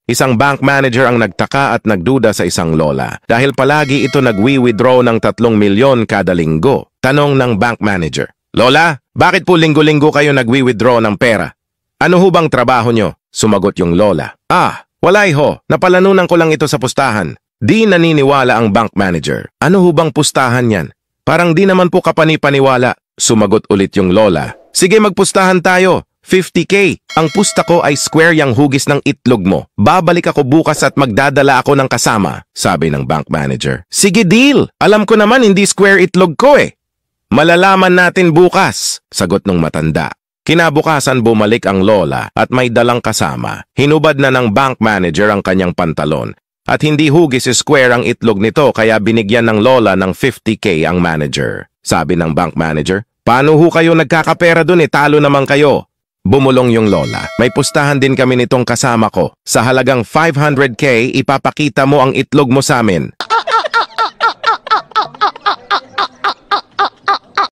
Isang bank manager ang nagtaka at nagduda sa isang lola dahil palagi ito nagwi-withdraw ng 3 milyon kada linggo. Tanong ng bank manager, "Lola, bakit po linggo-linggo kayo nagwi-withdraw ng pera? Ano ho bang trabaho nyo?" Sumagot yung lola, "Wala ho, napalanunan ko lang ito sa pustahan." Di naniniwala ang bank manager. "Ano ho bang pustahan yan? Parang di naman po kapani-paniwala." Sumagot ulit yung lola, "Sige, magpustahan tayo. 50K. Ang pusta ko ay square yang hugis ng itlog mo. Babalik ako bukas at magdadala ako ng kasama," sabi ng bank manager. "Sige, deal. Alam ko naman hindi square itlog ko eh." "Malalaman natin bukas," sagot ng matanda. Kinabukasan bumalik ang lola at may dalang kasama. Hinubad na ng bank manager ang kanyang pantalon. At hindi hugis square ang itlog nito kaya binigyan ng lola ng 50K ang manager. Sabi ng bank manager, "Paano ho kayo nagkakapera dun eh? Talo naman kayo." Bumulong yung lola, "May pustahan din kami nitong kasama ko. Sa halagang 500K, ipapakita mo ang itlog mo sa amin."